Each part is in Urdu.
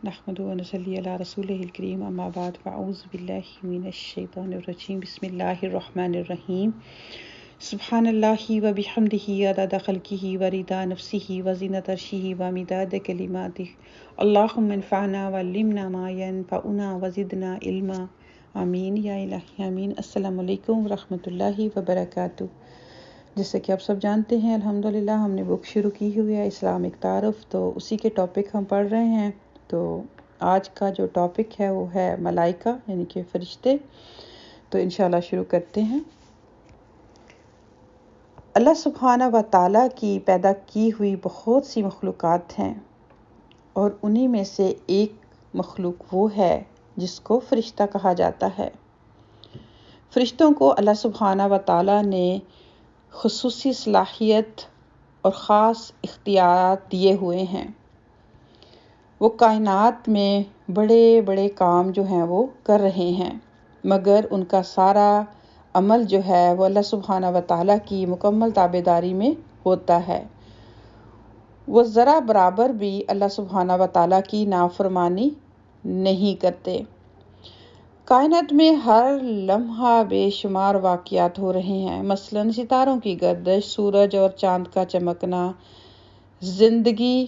نحمد و نصلی علی رسولہ الکریم اما بعد فاعوذ باللہ من الشیطان الرجیم بسم اللہ الرحمن الرحیم سبحان اللہ و بحمدہ عدد خلقہ و رضا نفسہ و زینت عرشہ و مداد کلماتہ اللہم انفعنا وعلمنا ما ینفعنا وزدنا علما آمین یا الہی آمین۔ السلام علیکم ورحمۃ اللہ وبرکاتہ۔ جیسے کہ آپ سب جانتے ہیں الحمدللہ ہم نے بک شروع کی ہوئی ہے اسلامک تعارف، تو اسی کے ٹاپک ہم پڑھ رہے ہیں۔ تو آج کا جو ٹاپک ہے وہ ہے ملائکہ یعنی کہ فرشتے۔ تو انشاءاللہ شروع کرتے ہیں۔ اللہ سبحانہ و تعالیٰ کی پیدا کی ہوئی بہت سی مخلوقات ہیں، اور انہی میں سے ایک مخلوق وہ ہے جس کو فرشتہ کہا جاتا ہے۔ فرشتوں کو اللہ سبحانہ و تعالیٰ نے خصوصی صلاحیت اور خاص اختیارات دیے ہوئے ہیں۔ وہ کائنات میں بڑے بڑے کام جو ہیں وہ کر رہے ہیں، مگر ان کا سارا عمل جو ہے وہ اللہ سبحانہ و تعالیٰ کی مکمل تابعداری میں ہوتا ہے۔ وہ ذرا برابر بھی اللہ سبحانہ و تعالیٰ کی نافرمانی نہیں کرتے۔ کائنات میں ہر لمحہ بے شمار واقعات ہو رہے ہیں، مثلاً ستاروں کی گردش، سورج اور چاند کا چمکنا، زندگی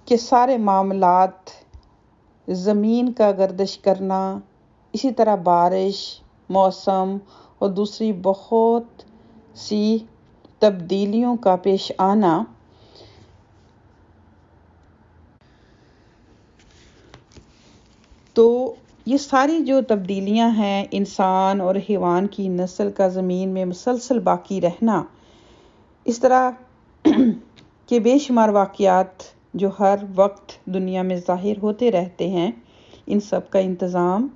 کے سارے معاملات، زمین کا گردش کرنا، اسی طرح بارش، موسم اور دوسری بہت سی تبدیلیوں کا پیش آنا۔ تو یہ ساری جو تبدیلیاں ہیں، انسان اور حیوان کی نسل کا زمین میں مسلسل باقی رہنا، اس طرح کے بے شمار واقعات جو ہر وقت دنیا میں ظاہر ہوتے رہتے ہیں، ان سب کا انتظام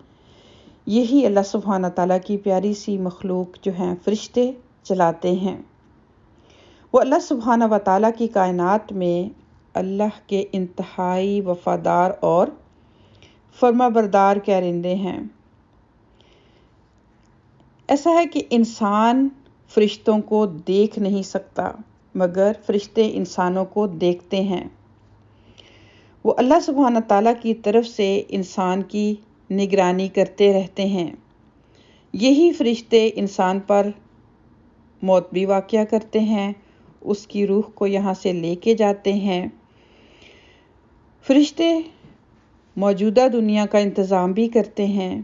یہی اللہ سبحانہ تعالیٰ کی پیاری سی مخلوق جو ہیں فرشتے چلاتے ہیں۔ وہ اللہ سبحانہ و تعالیٰ کی کائنات میں اللہ کے انتہائی وفادار اور فرما بردار کارندے ہیں۔ ایسا ہے کہ انسان فرشتوں کو دیکھ نہیں سکتا، مگر فرشتے انسانوں کو دیکھتے ہیں۔ وہ اللہ سبحانہ تعالیٰ کی طرف سے انسان کی نگرانی کرتے رہتے ہیں۔ یہی فرشتے انسان پر موت بھی واقع کرتے ہیں، اس کی روح کو یہاں سے لے کے جاتے ہیں۔ فرشتے موجودہ دنیا کا انتظام بھی کرتے ہیں،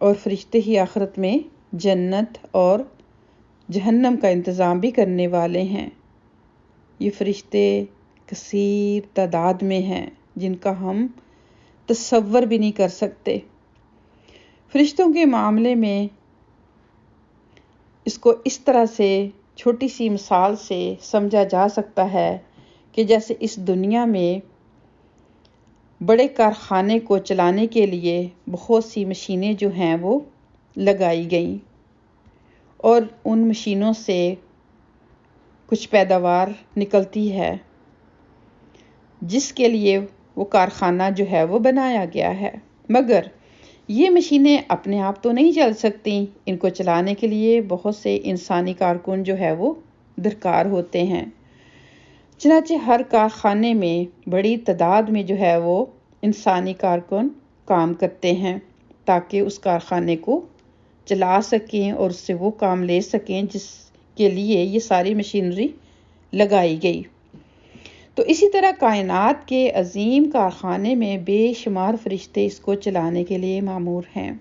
اور فرشتے ہی آخرت میں جنت اور جہنم کا انتظام بھی کرنے والے ہیں۔ یہ فرشتے کثیر تعداد میں ہیں، جن کا ہم تصور بھی نہیں کر سکتے۔ فرشتوں کے معاملے میں اس کو اس طرح سے چھوٹی سی مثال سے سمجھا جا سکتا ہے کہ جیسے اس دنیا میں بڑے کارخانے کو چلانے کے لیے بہت سی مشینیں جو ہیں وہ لگائی گئیں، اور ان مشینوں سے کچھ پیداوار نکلتی ہے جس کے لیے وہ کارخانہ جو ہے وہ بنایا گیا ہے۔ مگر یہ مشینیں اپنے آپ تو نہیں چل سکتی، ان کو چلانے کے لیے بہت سے انسانی کارکن جو ہے وہ درکار ہوتے ہیں۔ چنانچہ ہر کارخانے میں بڑی تعداد میں جو ہے وہ انسانی کارکن کام کرتے ہیں، تاکہ اس کارخانے کو چلا سکیں اور اس سے وہ کام لے سکیں جس کے لیے یہ ساری مشینری لگائی گئی۔ تو اسی طرح کائنات کے عظیم کارخانے میں بے شمار فرشتے اس کو چلانے کے لیے مامور ہیں۔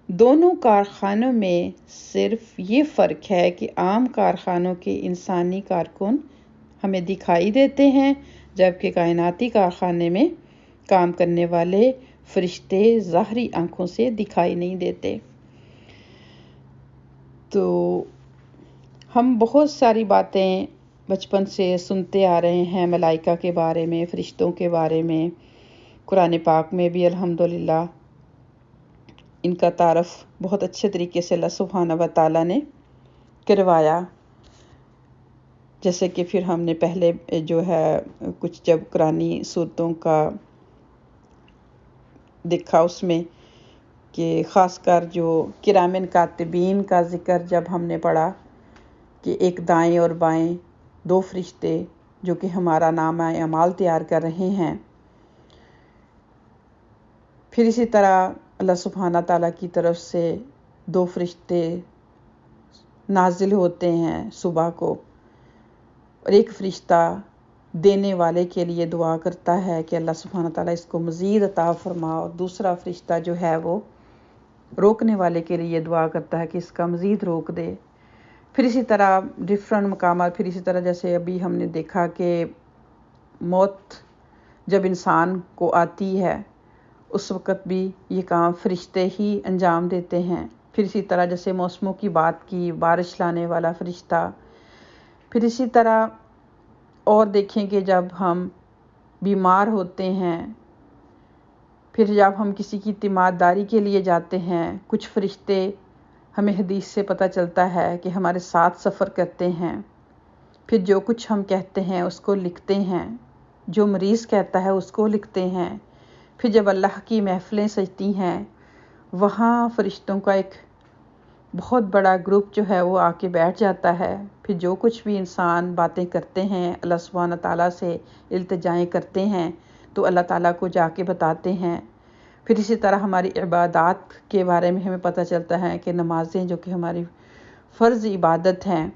دونوں کارخانوں میں صرف یہ فرق ہے کہ عام کارخانوں کے انسانی کارکن ہمیں دکھائی دیتے ہیں، جبکہ کائناتی کارخانے میں کام کرنے والے فرشتے ظاہری آنکھوں سے دکھائی نہیں دیتے۔ تو ہم بہت ساری باتیں بچپن سے سنتے آ رہے ہیں ملائکہ کے بارے میں، فرشتوں کے بارے میں۔ قرآن پاک میں بھی الحمدللہ ان کا تعارف بہت اچھے طریقے سے اللہ سبحانہ و تعالیٰ نے کروایا۔ جیسے کہ پھر ہم نے پہلے جو ہے کچھ جب قرآنی صورتوں کا دیکھا، اس میں کہ خاص کر جو کرامن کاتبین کا ذکر جب ہم نے پڑھا کہ ایک دائیں اور بائیں دو فرشتے جو کہ ہمارا نامہ اعمال تیار کر رہے ہیں۔ پھر اسی طرح اللہ سبحانہ تعالیٰ کی طرف سے 2 فرشتے نازل ہوتے ہیں صبح کو، اور ایک فرشتہ دینے والے کے لیے دعا کرتا ہے کہ اللہ سبحانہ تعالیٰ اس کو مزید عطا فرما، اور دوسرا فرشتہ جو ہے وہ روکنے والے کے لیے دعا کرتا ہے کہ اس کا مزید روک دے۔ پھر اسی طرح ڈفرینٹ مقامات، پھر اسی طرح جیسے ابھی ہم نے دیکھا کہ موت جب انسان کو آتی ہے اس وقت بھی یہ کام فرشتے ہی انجام دیتے ہیں۔ پھر اسی طرح جیسے موسموں کی بات کی، بارش لانے والا فرشتہ۔ پھر اسی طرح اور دیکھیں کہ جب ہم بیمار ہوتے ہیں، پھر جب ہم کسی کی تیمارداری کے لیے جاتے ہیں، کچھ فرشتے ہمیں حدیث سے پتہ چلتا ہے کہ ہمارے ساتھ سفر کرتے ہیں، پھر جو کچھ ہم کہتے ہیں اس کو لکھتے ہیں، جو مریض کہتا ہے اس کو لکھتے ہیں۔ پھر جب اللہ کی محفلیں سجتی ہیں، وہاں فرشتوں کا ایک بہت بڑا گروپ جو ہے وہ آ کے بیٹھ جاتا ہے۔ پھر جو کچھ بھی انسان باتیں کرتے ہیں، اللہ سبحانہ تعالیٰ سے التجائیں کرتے ہیں تو اللہ تعالیٰ کو جا کے بتاتے ہیں۔ پھر اسی طرح ہماری عبادات کے بارے میں ہمیں پتہ چلتا ہے کہ نمازیں جو کہ ہماری فرض عبادت ہیں،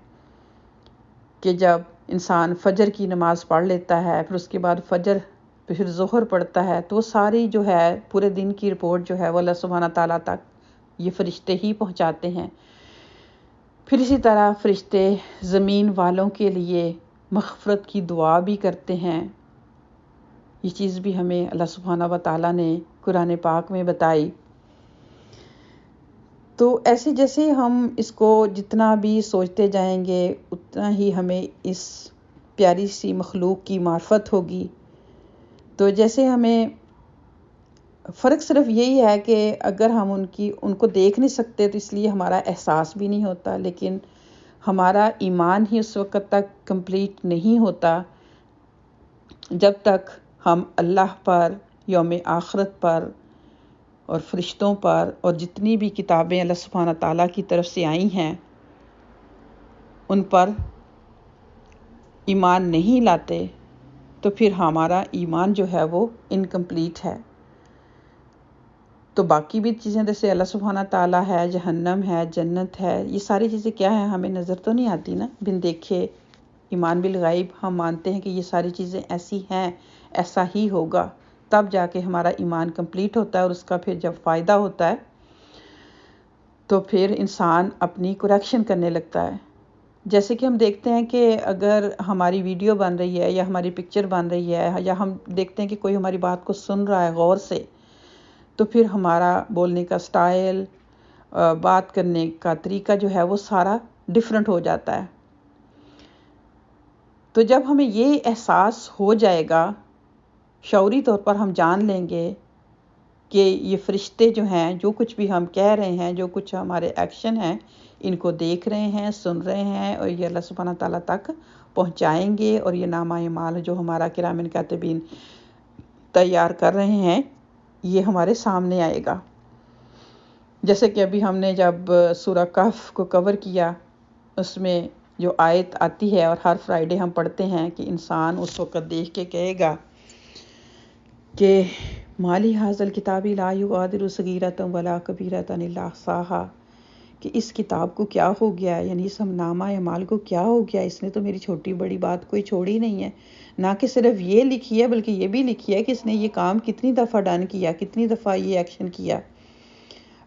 کہ جب انسان فجر کی نماز پڑھ لیتا ہے، پھر اس کے بعد فجر، پھر ظہر پڑھتا ہے، تو وہ ساری جو ہے پورے دن کی رپورٹ جو ہے وہ اللہ سبحانہ تعالیٰ تک یہ فرشتے ہی پہنچاتے ہیں۔ پھر اسی طرح فرشتے زمین والوں کے لیے مغفرت کی دعا بھی کرتے ہیں۔ یہ چیز بھی ہمیں اللہ سبحانہ و تعالیٰ نے قرآن پاک میں بتائی۔ تو ایسے جیسے ہم اس کو جتنا بھی سوچتے جائیں گے اتنا ہی ہمیں اس پیاری سی مخلوق کی معرفت ہوگی۔ تو جیسے ہمیں فرق صرف یہی ہے کہ اگر ہم ان کو دیکھ نہیں سکتے تو اس لیے ہمارا احساس بھی نہیں ہوتا، لیکن ہمارا ایمان ہی اس وقت تک کمپلیٹ نہیں ہوتا جب تک ہم اللہ پر، یوم آخرت پر اور فرشتوں پر اور جتنی بھی کتابیں اللہ سبحانہ تعالیٰ کی طرف سے آئی ہیں ان پر ایمان نہیں لاتے، تو پھر ہمارا ایمان جو ہے وہ انکمپلیٹ ہے۔ تو باقی بھی چیزیں جیسے اللہ سبحانہ تعالیٰ ہے، جہنم ہے، جنت ہے، یہ ساری چیزیں کیا ہیں ہمیں نظر تو نہیں آتی نا، بن دیکھے ایمان بالغیب ہم مانتے ہیں کہ یہ ساری چیزیں ایسی ہیں، ایسا ہی ہوگا، تب جا کے ہمارا ایمان کمپلیٹ ہوتا ہے، اور اس کا پھر جب فائدہ ہوتا ہے تو پھر انسان اپنی کریکشن کرنے لگتا ہے۔ جیسے کہ ہم دیکھتے ہیں کہ اگر ہماری ویڈیو بن رہی ہے یا ہماری پکچر بن رہی ہے، یا ہم دیکھتے ہیں کہ کوئی ہماری بات کو سن رہا ہے غور سے، تو پھر ہمارا بولنے کا سٹائل، بات کرنے کا طریقہ جو ہے وہ سارا ڈیفرنٹ ہو جاتا ہے۔ تو جب ہمیں یہ احساس ہو جائے گا، شعوری طور پر ہم جان لیں گے کہ یہ فرشتے جو ہیں، جو کچھ بھی ہم کہہ رہے ہیں، جو کچھ ہمارے ایکشن ہیں، ان کو دیکھ رہے ہیں، سن رہے ہیں، اور یہ اللہ سبحانہ تعالیٰ تک پہنچائیں گے، اور یہ نامہ اعمال جو ہمارا کرام کاتبین تیار کر رہے ہیں یہ ہمارے سامنے آئے گا۔ جیسے کہ ابھی ہم نے جب سورہ کہف کو کور کیا، اس میں جو آیت آتی ہے اور ہر فرائیڈے ہم پڑھتے ہیں کہ انسان اس وقت دیکھ کے کہے گا کہ مالی ھذا الکتاب لا یغادر صغیرۃ ولا کبیرۃ الا احصاھا، کہ اس کتاب کو کیا ہو گیا ہے، یعنی اس ہم نامہ اعمال کو کیا ہو گیا، اس نے تو میری چھوٹی بڑی بات کوئی چھوڑی نہیں ہے۔ نہ کہ صرف یہ لکھی ہے بلکہ یہ بھی لکھی ہے کہ اس نے یہ کام کتنی دفعہ ڈن کیا، کتنی دفعہ یہ ایکشن کیا۔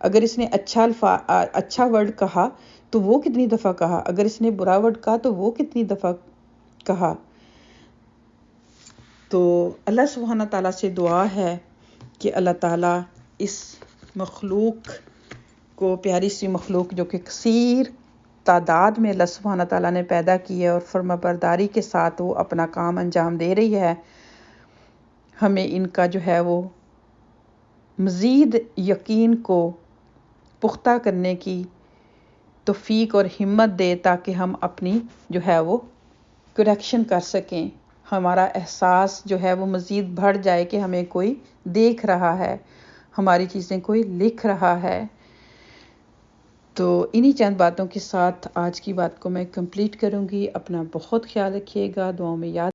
اگر اس نے اچھا ورڈ کہا تو وہ کتنی دفعہ کہا، اگر اس نے برا ورڈ کہا تو وہ کتنی دفعہ کہا۔ تو اللہ سبحانہ تعالیٰ سے دعا ہے کہ اللہ تعالیٰ اس مخلوق کو، پیاری سی مخلوق جو کہ کثیر تعداد میں اللہ سبحانہ تعالیٰ نے پیدا کی ہے اور فرما برداری کے ساتھ وہ اپنا کام انجام دے رہی ہے، ہمیں ان کا جو ہے وہ مزید یقین کو پختہ کرنے کی توفیق اور ہمت دے، تاکہ ہم اپنی جو ہے وہ کریکشن کر سکیں، ہمارا احساس جو ہے وہ مزید بڑھ جائے کہ ہمیں کوئی دیکھ رہا ہے، ہماری چیزیں کوئی لکھ رہا ہے۔ تو انہی چند باتوں کے ساتھ آج کی بات کو میں کمپلیٹ کروں گی۔ اپنا بہت خیال رکھیے گا، دعاؤں میں یاد